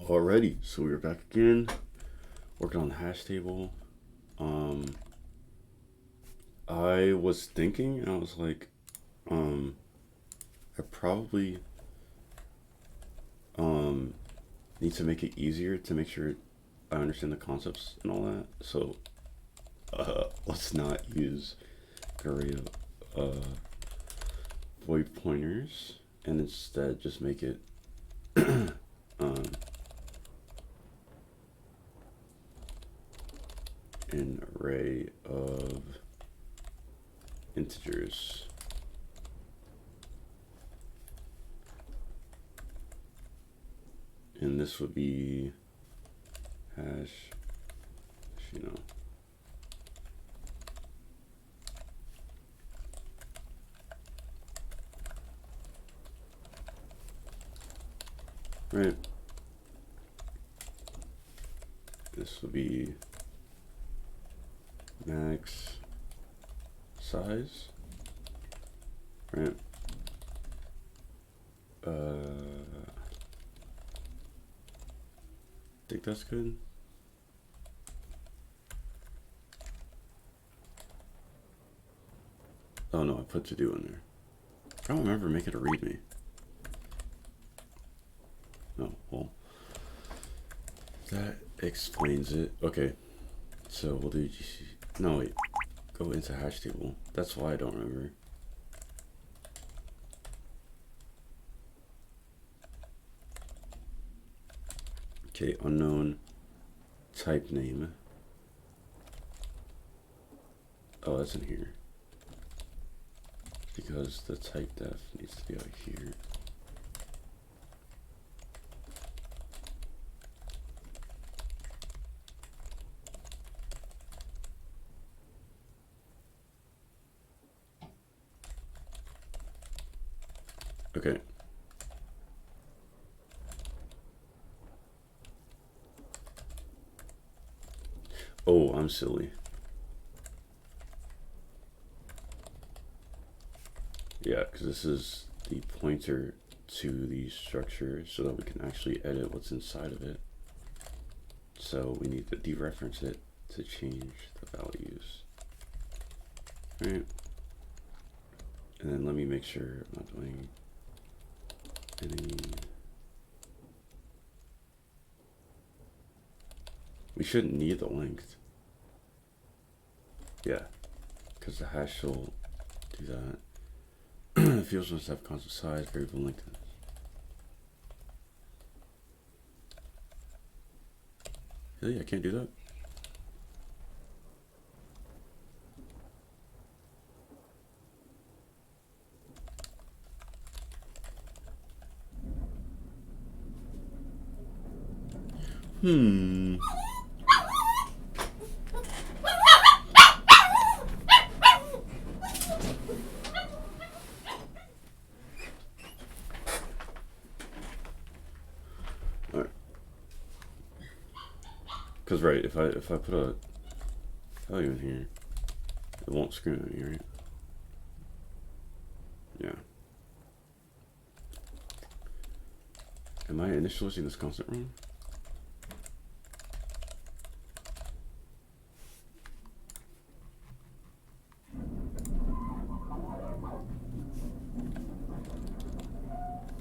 Alrighty, so we're back again, working on the hash table. I was thinking, and I was like, I probably need to make it easier to make sure I understand the concepts and all that. So let's not use an array of void pointers, and instead just make it an array of integers. And this would be hash, right? This will be max size, right? I think that's good. Oh no, I put to do in there. I don't remember making a readme. No, well, that explains it. Okay, so we'll do GC. No, wait, go into hash table. That's why I don't remember. Okay, unknown type name. Oh, that's in here. Because the type def needs to be out here. Okay. Oh, I'm silly. Yeah, because this is the pointer to the structure so that we can actually edit what's inside of it. So we need to dereference it to change the values. Right. And then let me make sure I'm not doing any. We shouldn't need the length. Yeah, because the hash will do that. Fields must have constant size, variable length. Really? I can't do that? Alright. Because right, if I put a value in here, it won't scream at me, right? Yeah. Am I initializing this constant wrong?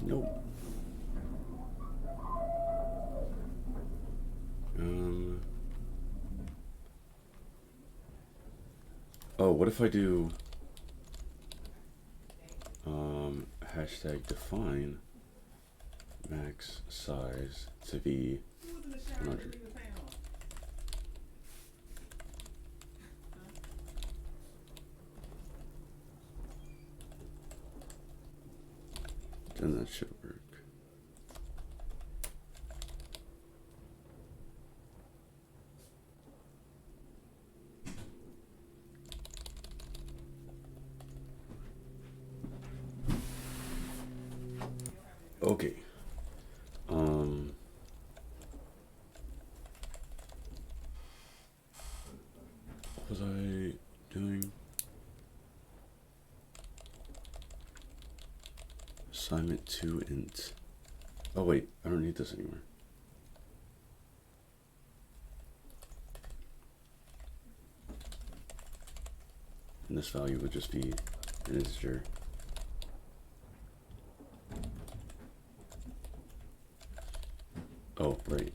Nope. Oh, what if I do hashtag define max size to be 100? Then that should work. Okay. What was I doing? Assignment to int. Oh wait, I don't need this anymore. And this value would just be an integer. Oh, right.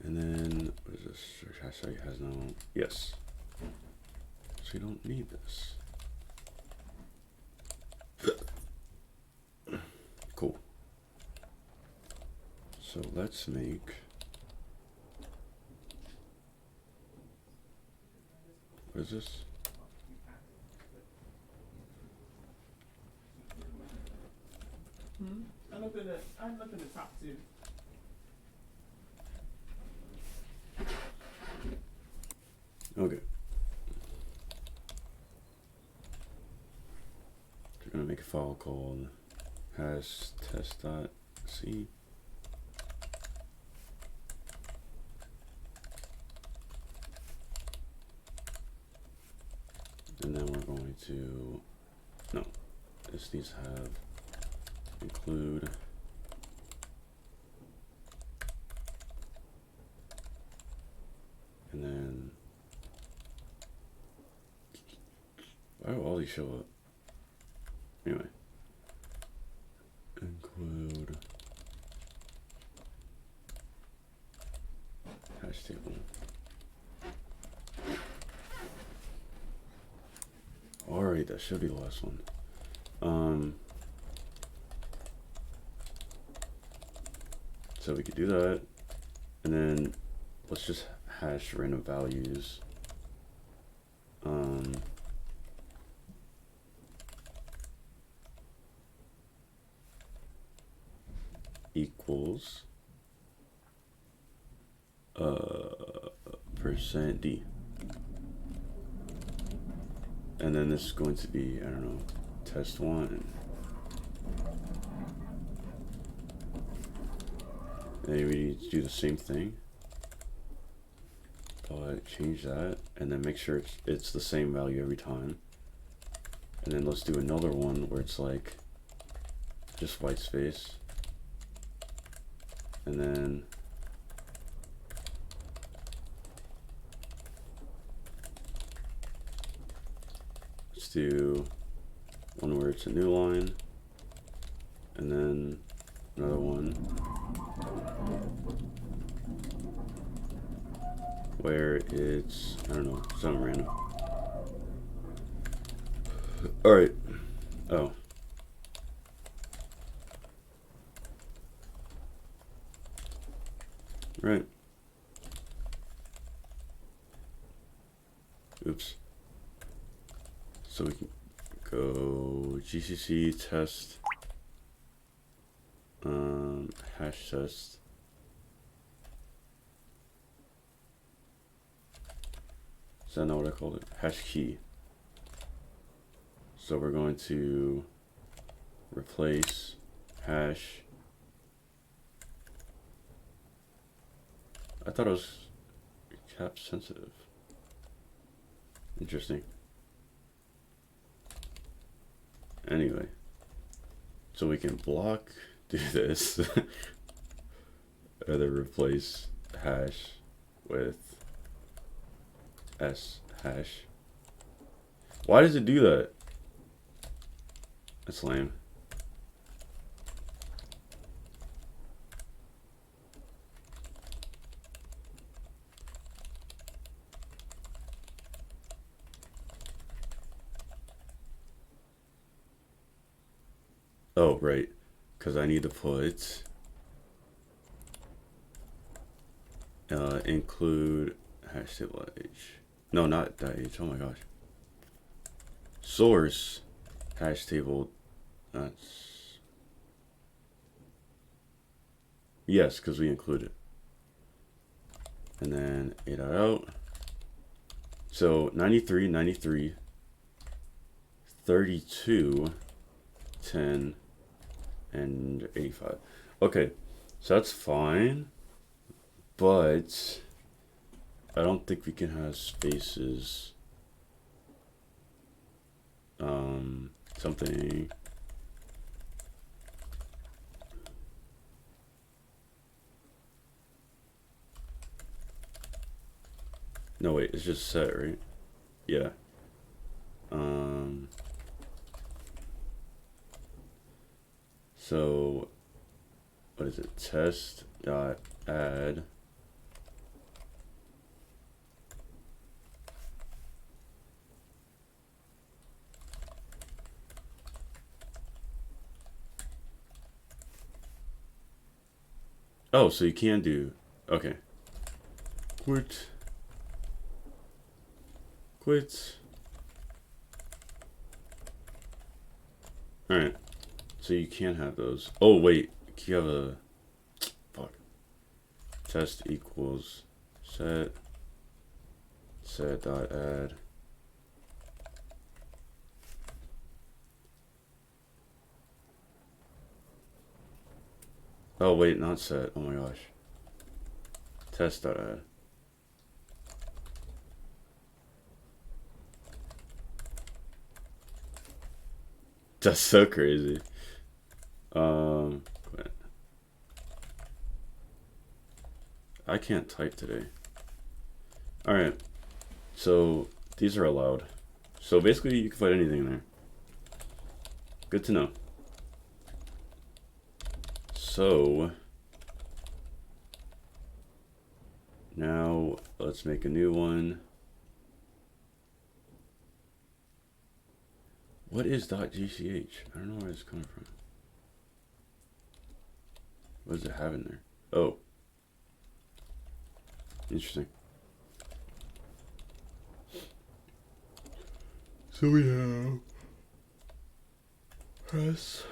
And then, what is this? Search hash tag has no, yes. So you don't need this. Cool. So let's make, what is this? I'm up in the top two. Okay. We're gonna make a file called hash test.c. And then we're going to, no, this needs to have include and then why do all these show up? Anyway, include hash table. All right, that should be the last one. So we could do that, and then let's just hash random values. Equals %d, and then this is going to be, I don't know, test1. And we need to do the same thing, but change that, and then make sure it's the same value every time. And then let's do another one where it's like just white space, and then let's do one where it's a new line, and then another one where it's, I don't know, something random. All right. Oh. Right. Oops. So we can go GCC test hash test. Is that not what I called it? Hash key. So we're going to replace hash. I thought it was cap sensitive. Interesting. Anyway, so we can block, do this, and then replace hash with s hash. Why does it do that? That's lame. Oh, right, because I need to put include hash table h. No, not that h. Oh my gosh. Source hash table. That's yes, because we include it. And then a dot out. So 93, 93, 32, 10, and 85. Okay, so that's fine, but I don't think we can have spaces. Something. No, wait, it's just set, right? Yeah. So what is it? Test dot add. Oh, so you can do, okay. Quit. Alright, so you can have those. Oh, wait, you have a, fuck. Test equals set dot add. Oh, wait, not set. Oh my gosh. Test dot add. That's so crazy. I can't type today. Alright, so these are allowed. So basically you can put anything in there. Good to know. So now let's make a new one. What is .gch? I don't know where it's coming from. What does it have in there? Oh, interesting. So we have press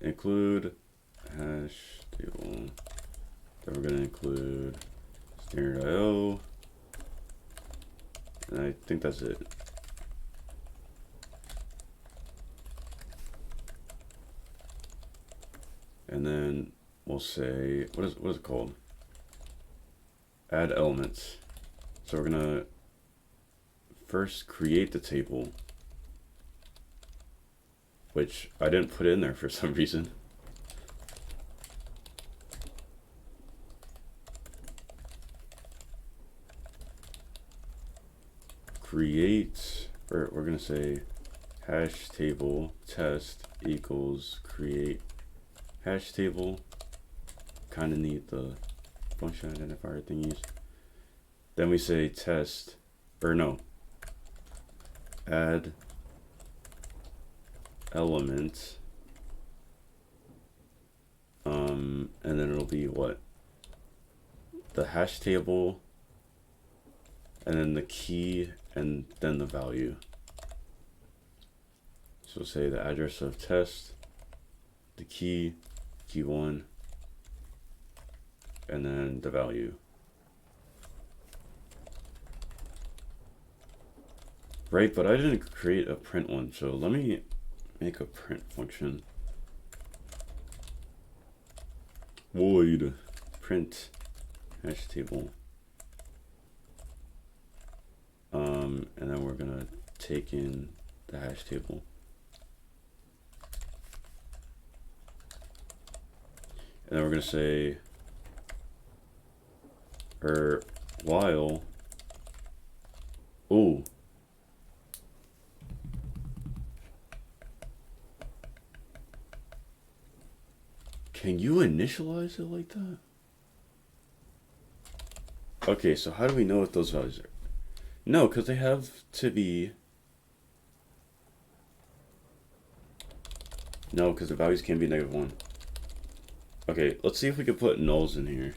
include hash table. Then we're gonna include standard IO, and I think that's it. And then we'll say, what is it called? Add elements. So we're gonna first create the table, which I didn't put in there for some reason. Create, or we're gonna say hash table test equals create hash table. Kind of need the function identifier thingies. Then we say test, or no, add element, and then it'll be what? The hash table, and then the key, and then the value. So say the address of test, the key, key1, and then the value. Right, but I didn't create a print one, so let me make a print function. Void print hash table. And then we're gonna take in the hash table. And then we're gonna say, or while, oh, can you initialize it like that? Okay, so how do we know what those values are? No, because they have to be, no, because the values can't be -1. Okay, let's see if we can put nulls in here,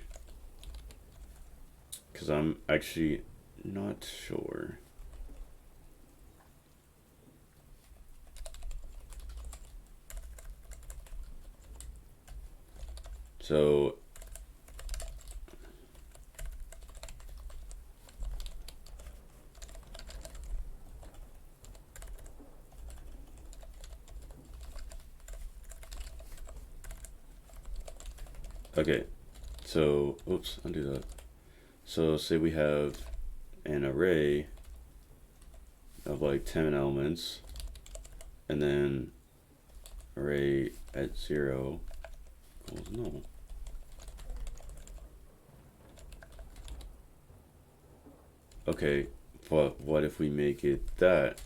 because I'm actually not sure. So okay, so oops, undo that. So say we have an array of like 10 elements, and then array at 0 equals null. Okay, but what if we make it that?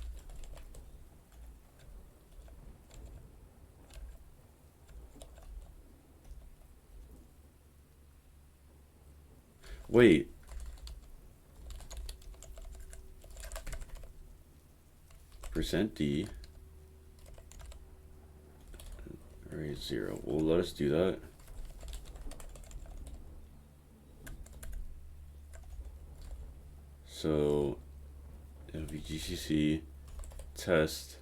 Wait. %d array 0. Well, let us do that. So it'll be GCC test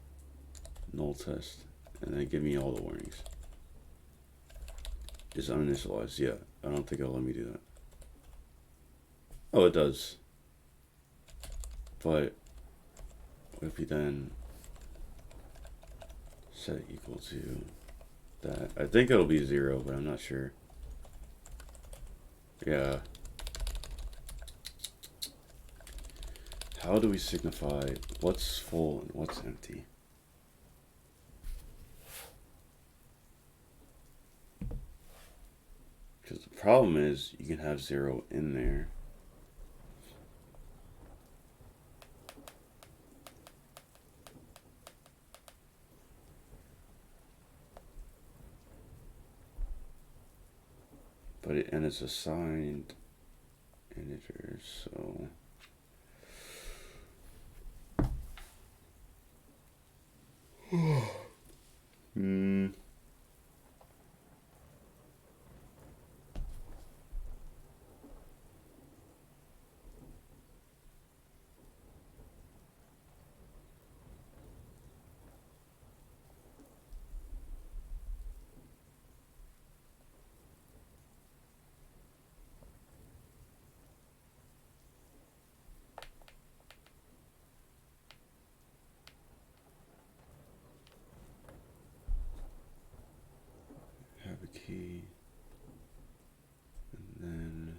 null test, and then give me all the warnings. Is uninitialized. Yeah, I don't think it'll let me do that. Oh, it does. But what if we then set it equal to that? I think it'll be 0, but I'm not sure. Yeah. How do we signify what's full and what's empty? Because the problem is you can have 0 in there. But and it's assigned integers, so have a key, and then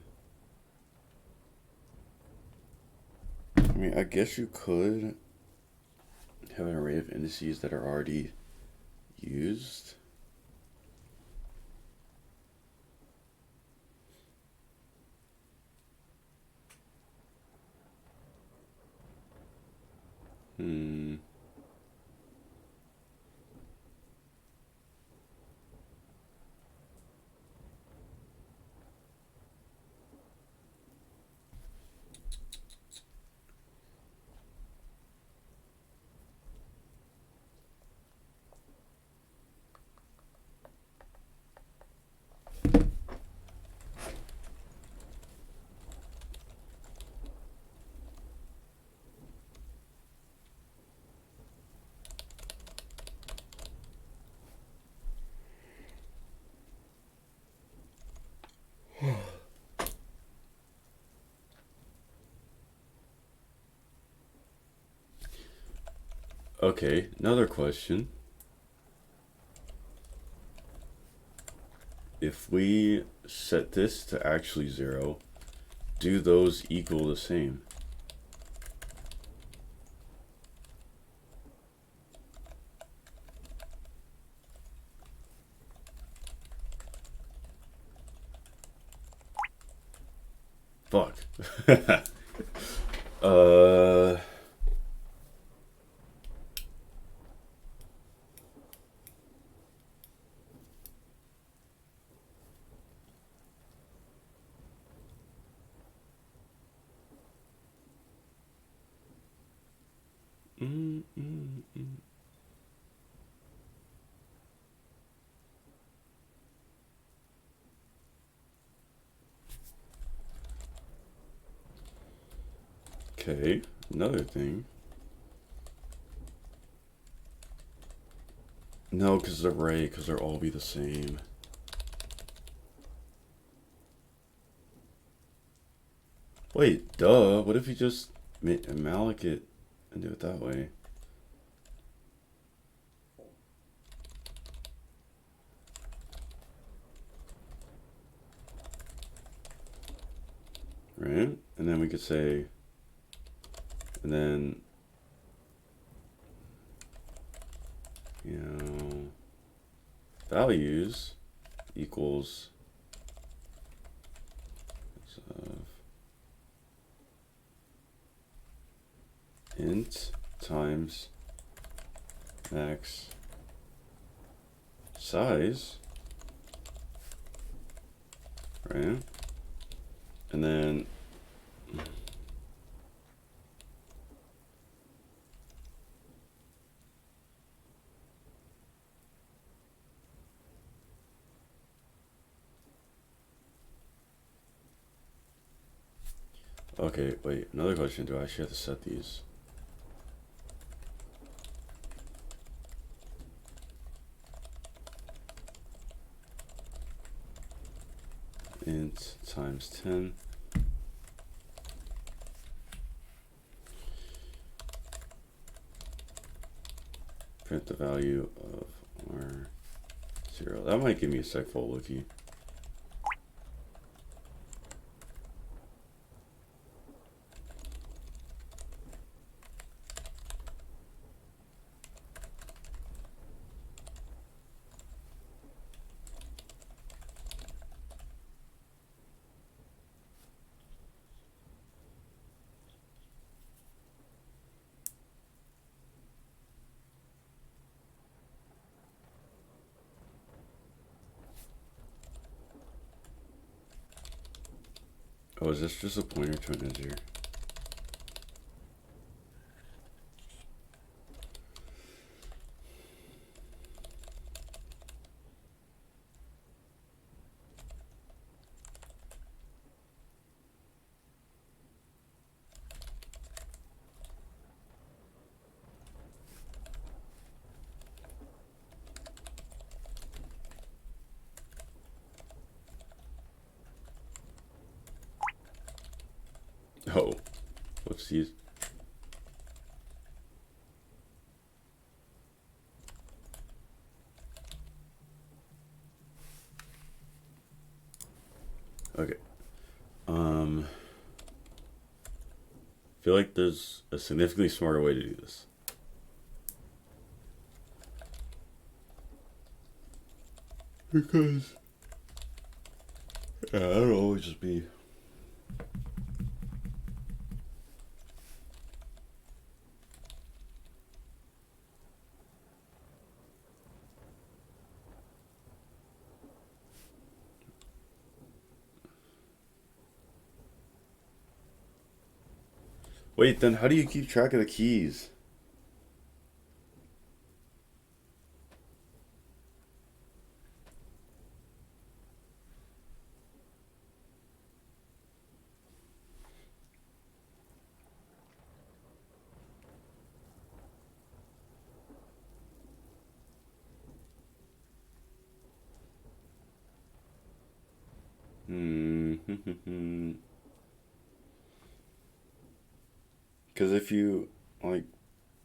I mean, I guess you could have an array of indices that are already used. Okay, another question. If we set this to actually 0, do those equal the same? Fuck. Okay, another thing. No, because the array, because they'll all be the same. Wait, duh. What if you just malloc it and do it that way? Right? And then we could say, and then values equals int times max size, right? And then okay, wait, another question, do I actually have to set these? Int times 10. Print the value of R0. That might give me a sec full looky. Oh, is this just a pointer to an integer? Oh, whoopsies. Okay. Feel like there's a significantly smarter way to do this. Because I don't know, just be. Wait, then how do you keep track of the keys? Because if you like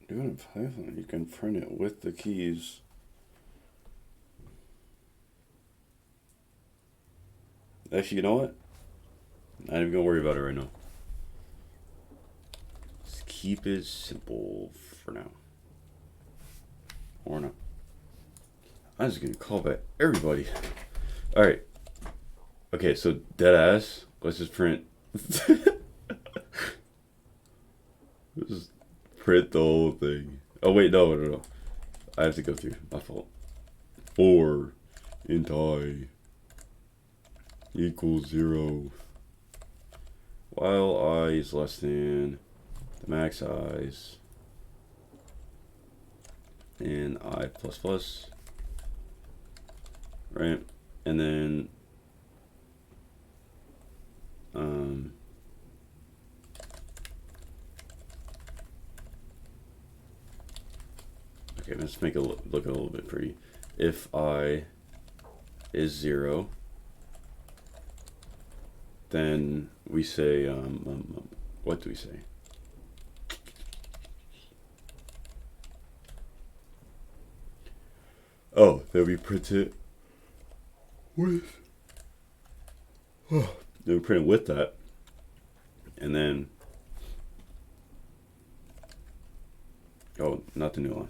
do it in Python, you can print it with the keys. Actually, you know what? Not even gonna worry about it right now. Just keep it simple for now. Or not. I'm just gonna call back everybody. Alright. Okay, so dead ass. Let's just print. Just print the whole thing. Oh wait, no. I have to go through. My fault. 4 int I equals 0 while I is less than the max size and I plus plus, right? And then okay, let's make it look a little bit pretty. If I is 0, then we say, what do we say? Oh, then we print it with, then we print it with that, and then, oh, not the new line.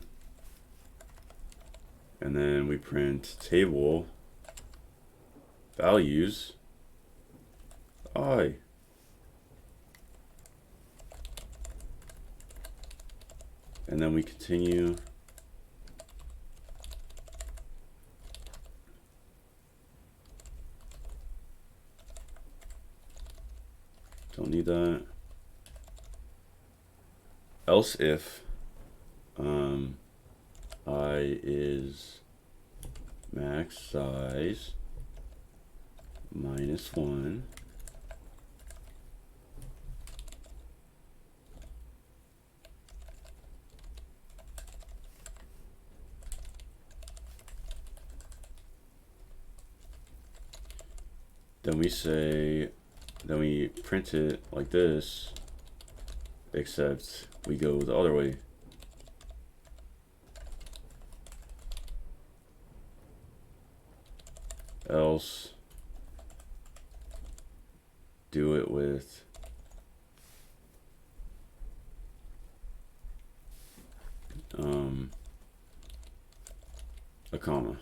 And then we print table values I. And then we continue. Don't need that. Else if I is max size -1. Then we print it like this, except we go the other way. Else do it with a comma.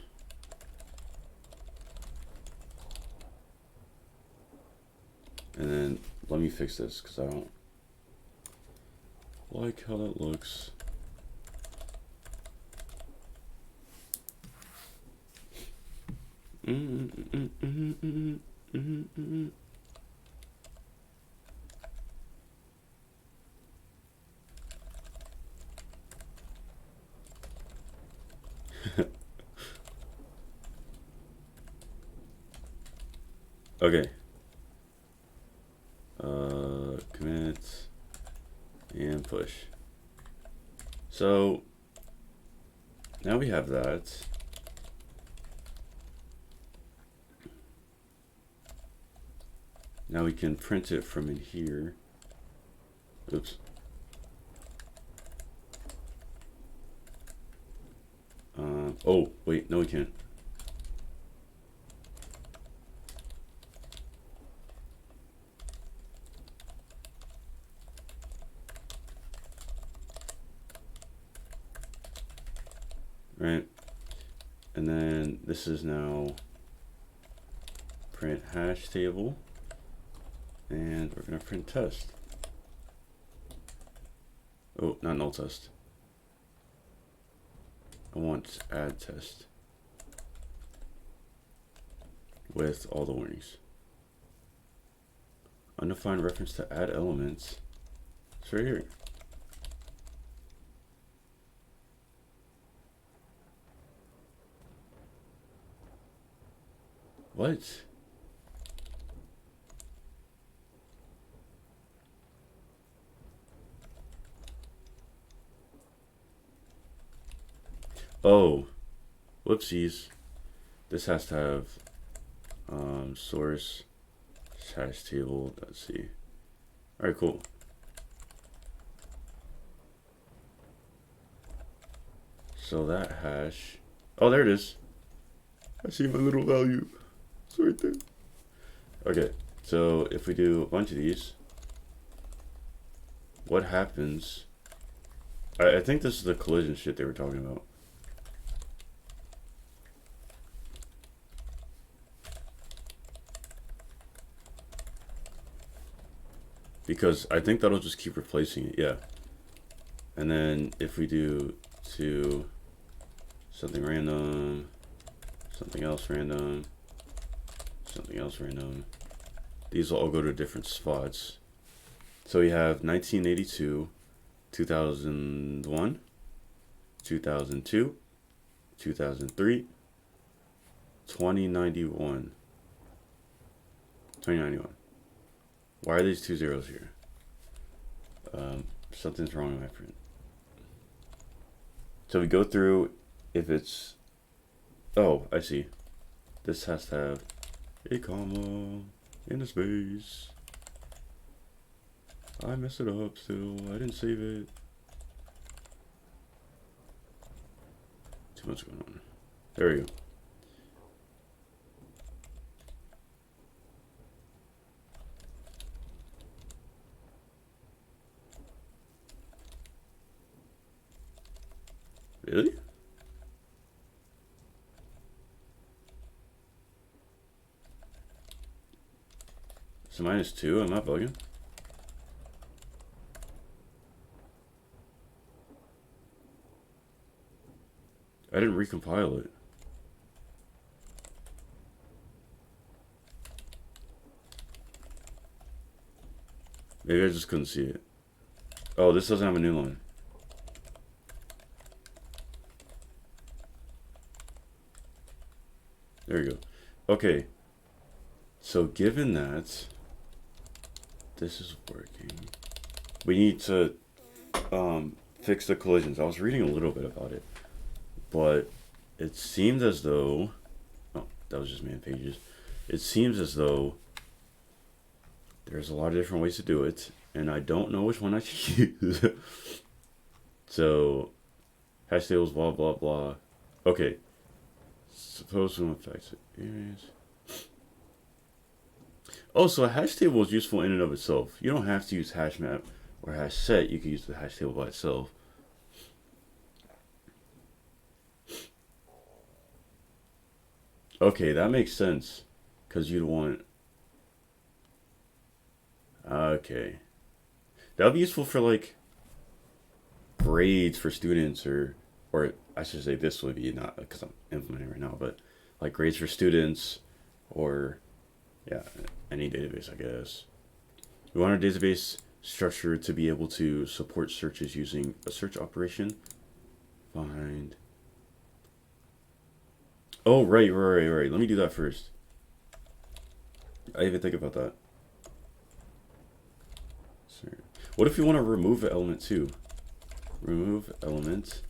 And then let me fix this because I don't like how that looks. Okay. Commit and push. So now we have that. Now we can print it from in here. Oops. Oh, wait, no we can't. Right? And then this is now print hash table, and we're gonna print test. Oh, not null test. I want add test with all the warnings. Undefined reference to add elements. It's right here. What? Oh, whoopsies. This has to have source hash table. Let's see. All right, cool. So that hash. Oh, there it is. I see my little value. It's right there. Okay, so if we do a bunch of these, what happens? I think this is the collision shit they were talking about. Because I think that'll just keep replacing it, yeah. And then if we do to something random, something else random, something else random, these will all go to different spots. So we have 1982, 2001, 2002, 2003, 2091. 2091. Why are these 2 zeros here? Something's wrong in my print. So we go through if it's, oh, I see. This has to have a comma and a space. I messed it up still. I didn't save it. Too much going on. There we go. Really? It's -2. Am I bugging? I didn't recompile it. Maybe I just couldn't see it. Oh, this doesn't have a new line. There you go. Okay. So given that this is working, we need to fix the collisions. I was reading a little bit about it, but it seemed as though, oh, that was just man pages. It seems as though there's a lot of different ways to do it, and I don't know which one I should use. So, hash tables, blah, blah, blah. Okay. Suppose some effects areas. Oh, so a hash table is useful in and of itself. You don't have to use hash map or hash set. You can use the hash table by itself. Okay, that makes sense. Because you'd want... Okay. That would be useful for, like, grades for students, or I should say this would be, not because I'm implementing right now, but like grades for students, or yeah, any database, I guess. We want our database structure to be able to support searches using a search operation. Find. Oh, right. Let me do that first. I even think about that. What if you want to remove an element too? Remove element.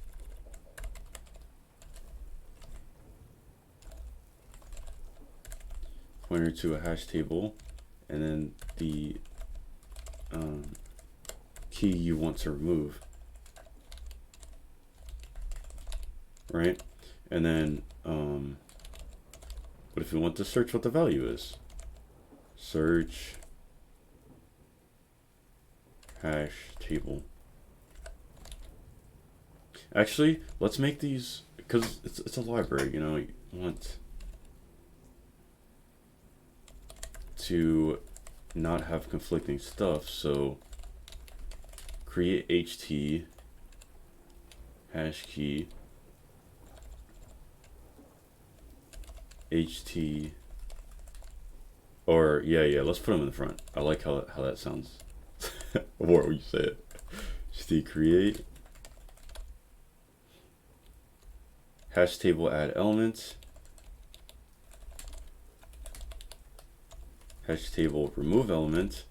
Pointer to a hash table, and then the key you want to remove. Right? And then, what if you want to search what the value is? Search hash table. Actually, let's make these, because it's a library, you know, you want to not have conflicting stuff, so create ht hash key ht, or yeah, let's put them in the front. I like how that sounds. What would you say it? Ht create hash table add element, hash table remove element,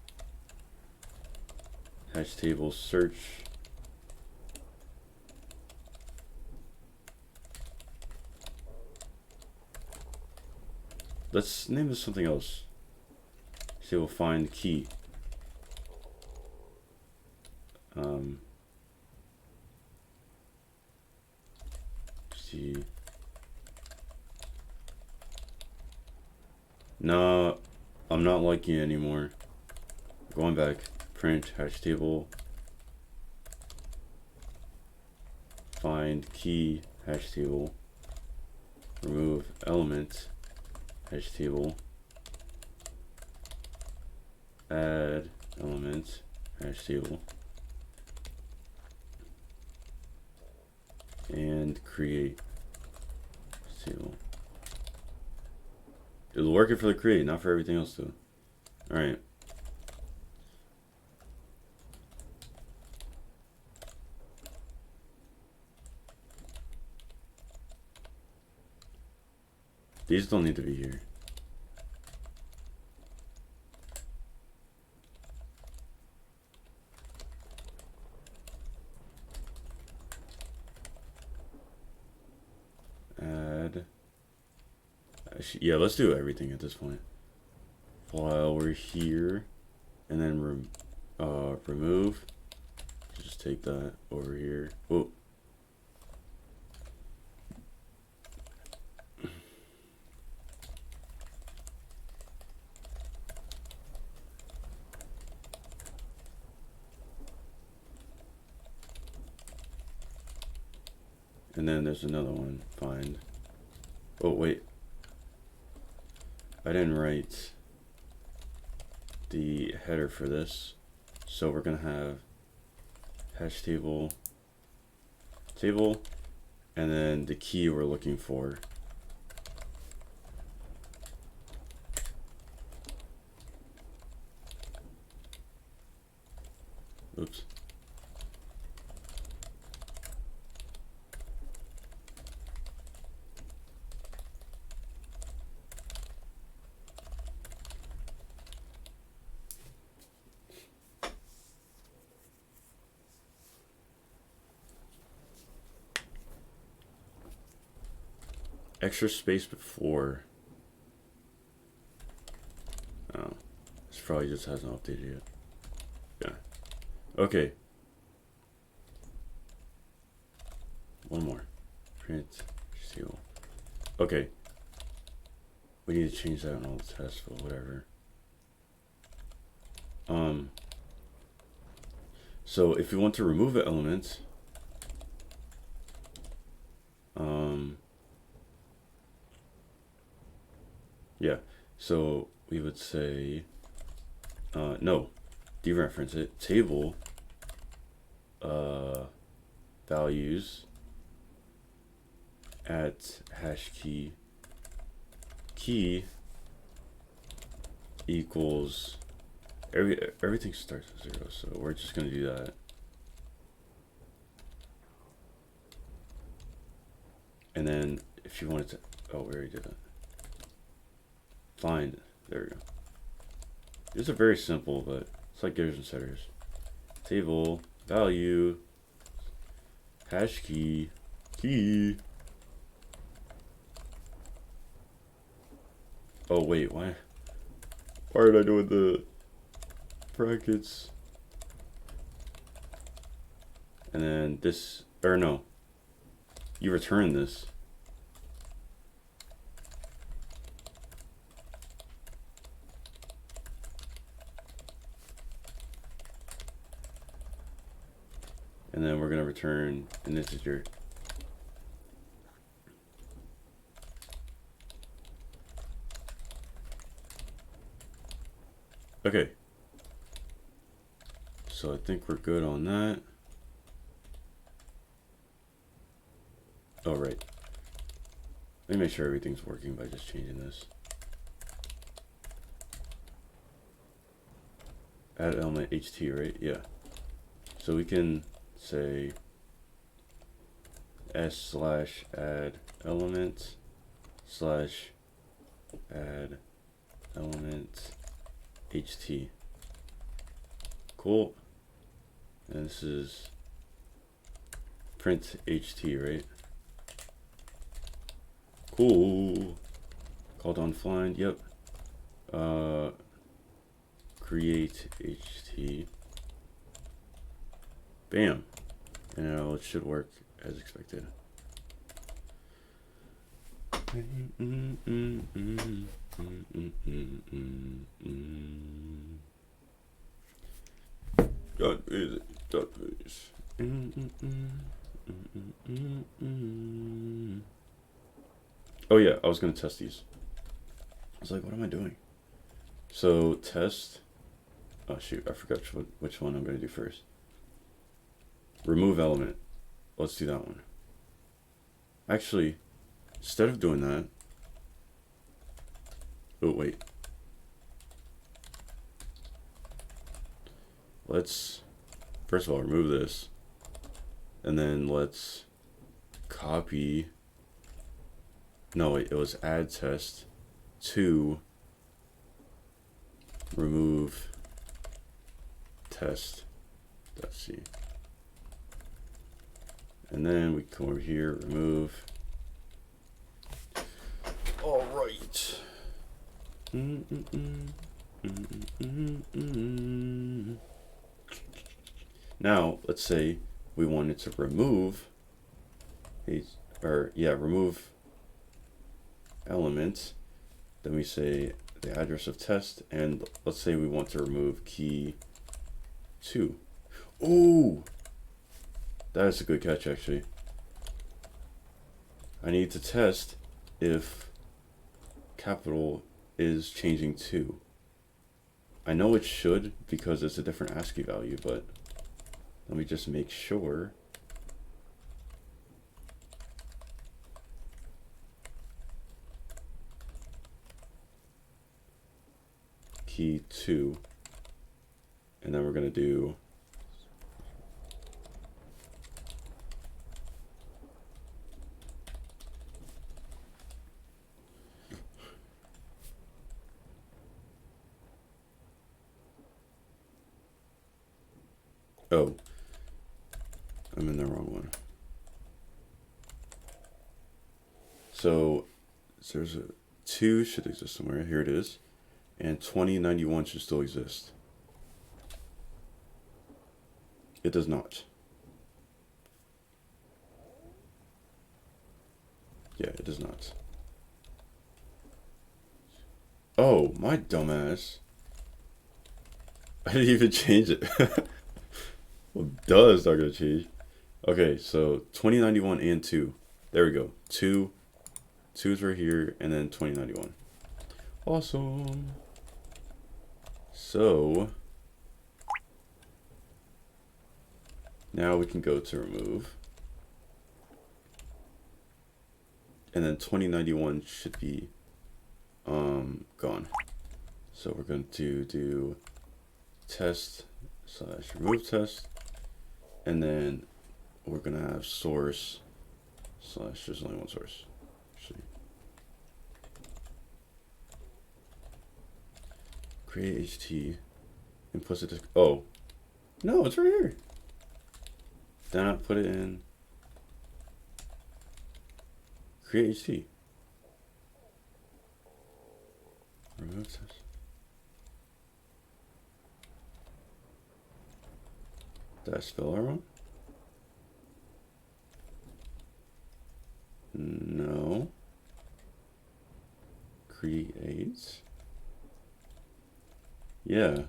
hash table search let's name this something else. So we'll find key. See. No, I'm not liking it anymore. Going back, print hash table, find key hash table, remove element hash table, add element hash table, and create table. It was working for the create, not for everything else though. Alright. These don't need to be here. Add. Yeah, let's do everything at this point. While we're here, and then remove. Just take that over here. Oh. And then there's another one, find. Oh, wait. I didn't write the header for this. So we're gonna have hash table, and then the key we're looking for. Oops. Extra space before. Oh, this probably just hasn't updated yet. Yeah. Okay. One more. Print seal. Okay. We need to change that in all the tests, but whatever. So if we want to remove an element, yeah, so we would say, no, dereference it, table, values at hash key equals, everything starts with 0, so we're just going to do that. And then if you wanted to, oh, we already did that. Find, there we go. These are very simple, but it's like getters and setters. Table, value, hash key. Oh wait, why did I do with the brackets? And then this, or no, you return this. And then we're going to return an integer. Okay. So I think we're good on that. Oh, right. Let me make sure everything's working by just changing this. Add element HT, right? Yeah. So we can say s/add element /add element HT. Cool. And this is print HT, right? Cool. Called on find, yep. Create HT. Bam. And now it should work as expected. Oh yeah, I was gonna test these. I was like, what am I doing? So test. Oh shoot, I forgot which one I'm gonna do first. Remove element. Let's do that one. Actually, instead of doing that, oh wait. Let's first of all remove this, and then let's copy. No wait, it was add test to remove test. Let's see. And then we come over here, remove. All right. Now, let's say we wanted to remove remove element. Then we say the address of test, and let's say we want to remove key 2. Ooh! That is a good catch, actually. I need to test if capital is changing to. I know it should because it's a different ASCII value, but let me just make sure. Key 2, and then we're going to do oh, I'm in the wrong one. So there's a 2 should exist somewhere. Here it is. And 2091 should still exist. It does not. Yeah, it does not. Oh, my dumbass. I didn't even change it. Well, duh, it's not gonna change. Okay, so 2091 and 2. There we go. 2's right here, and then 2091. Awesome. So now we can go to remove, and then 2091 should be gone. So we're going to do test/remove test, and then we're gonna have source / there's only one source actually. Create HT, implicit disk. Oh, no, it's right here. Did I not put it in? Create HT. Remove test. Did I spell it wrong? No. Create. Yeah.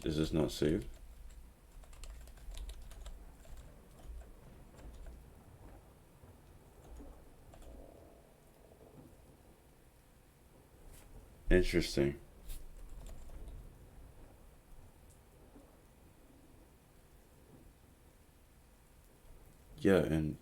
Is this not saved? Interesting. Yeah, and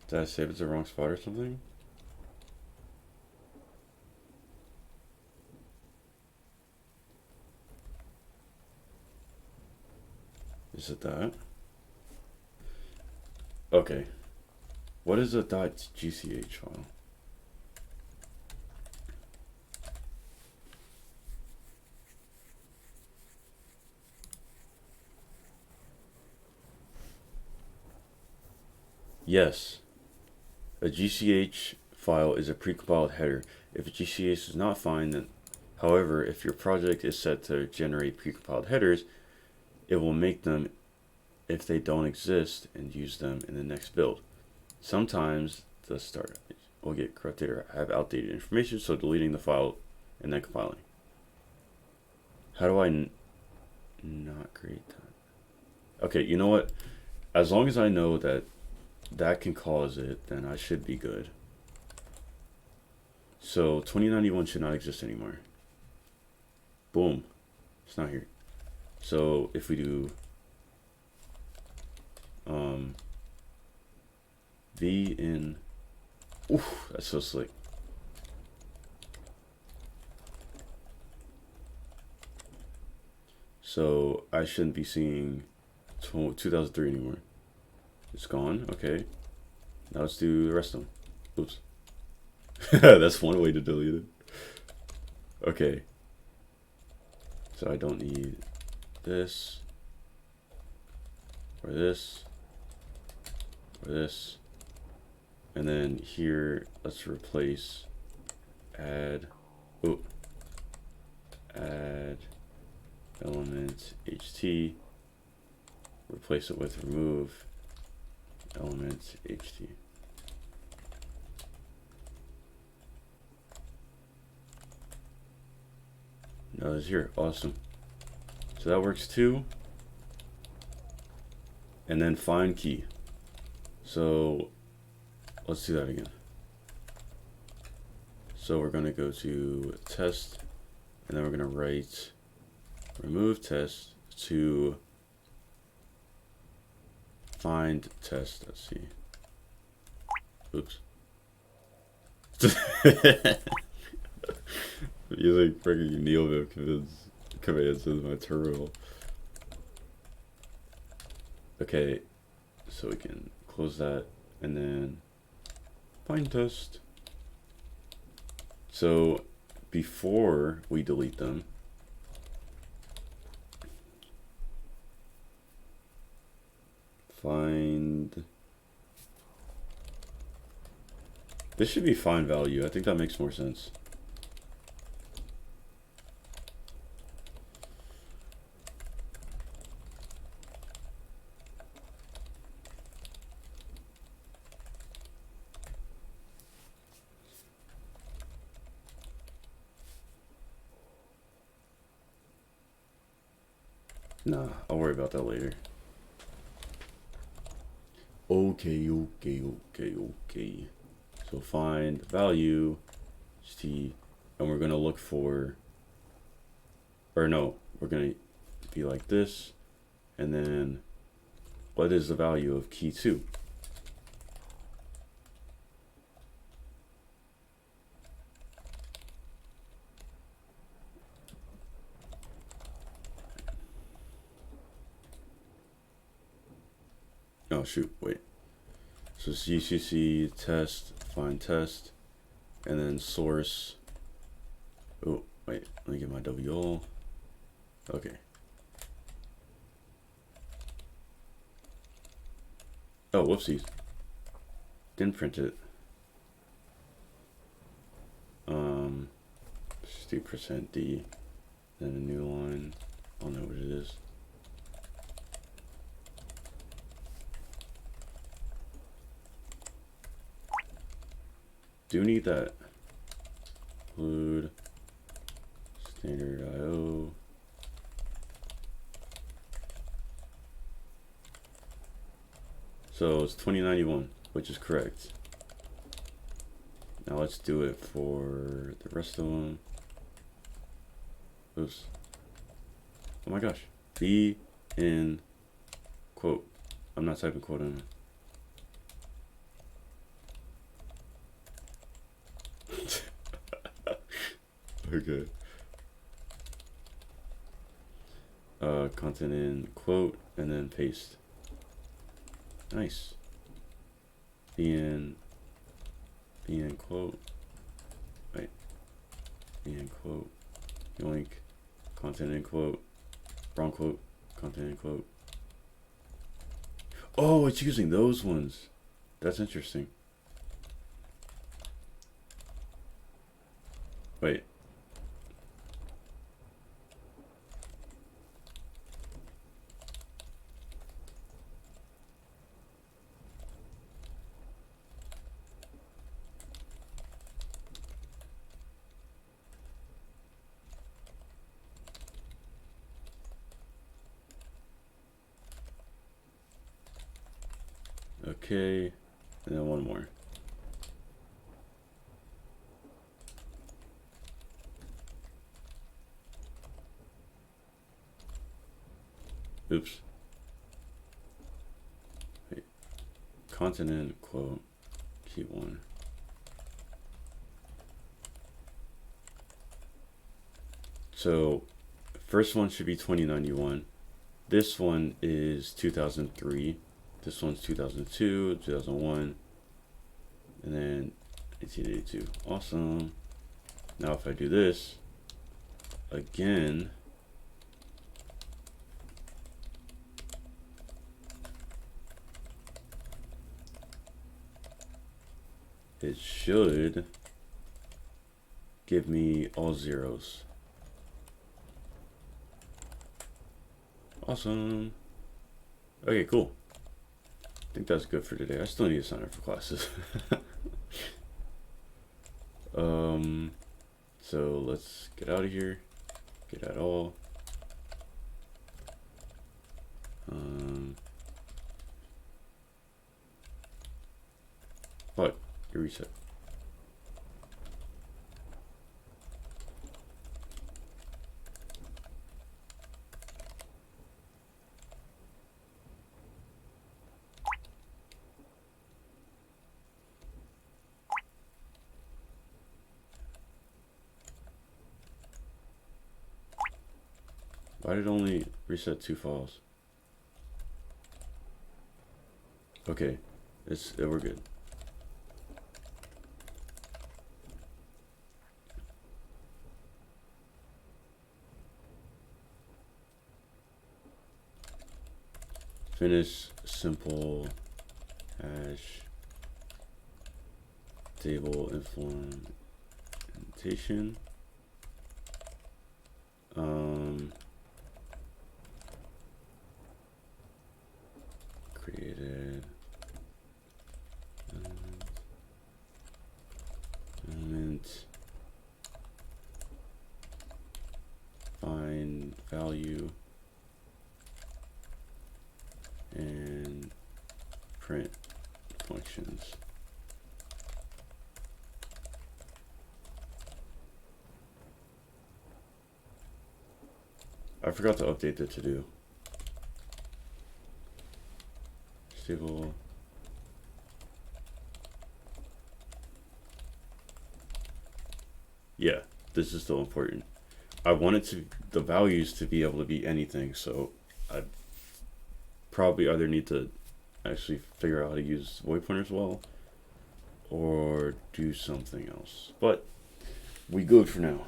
did I save it to the wrong spot or something? Is it that? Okay. What is a .gch file? Yes. A GCH file is a precompiled header. If a GCH is not fine, then, however, if your project is set to generate precompiled headers, it will make them if they don't exist and use them in the next build. Sometimes the start will get corrupted or have outdated information, so deleting the file and then compiling. How do I not create that? Okay, you know what? As long as I know that that can cause it, then I should be good. So 2091 should not exist anymore. Boom. It's not here. So if we do v in, oof, that's so slick. So I shouldn't be seeing 2003 anymore. It's gone. Okay. Now let's do the rest of them. Oops. That's one way to delete it. Okay. So I don't need this, or this, or this. And then here, let's replace add element ht, replace it with remove element ht. Now it's here. Awesome. So that works too. And then find key. So let's do that again. So we're going to go to test, and then we're going to write remove test to find test. Let's see. Oops. Using freaking neovim commands in my terminal. Okay, so we can close that and then find test. So before we delete them, find, this should be find value. I think that makes more sense. Nah, I'll worry about that later. Okay. So find value, T, and we're gonna look for, or no, we're gonna be like this, and then what is the value of key 2? Oh shoot, wait. So CCC test, find test, and then source. Oh, wait, let me get my WL. Okay. Oh, whoopsies. Didn't print it. 60% D, then a new line. I don't know what it is. Do need that. Include standard IO. So it's 2091, which is correct. Now let's do it for the rest of them. Oops. Oh my gosh. Be in quote. I'm not typing quote in. Okay. Content in quote and then paste. Nice. Be in quote. Wait. Be in quote. Yoink. Content in quote. Wrong quote. Content in quote. Oh, it's using those ones. That's interesting. Wait. Okay, and then one more. Oops. Wait. Continent quote key 1. So first one should be 2091. This one is 2003. This one's 2002, 2001, and then 1882. Awesome. Now if I do this again, it should give me all zeros. Awesome. Okay, cool. I think that's good for today. I still need to sign up for classes. So let's get out of here. get at all. But you reset. Why did it only reset 2 files? Okay, we're good. Finish simple hash table implementation. Created element find value and print functions. I forgot to update the to-do. Stable. Yeah, this is still important. I wanted the values to be able to be anything, so I probably either need to actually figure out how to use void pointers well, or do something else. But we good for now.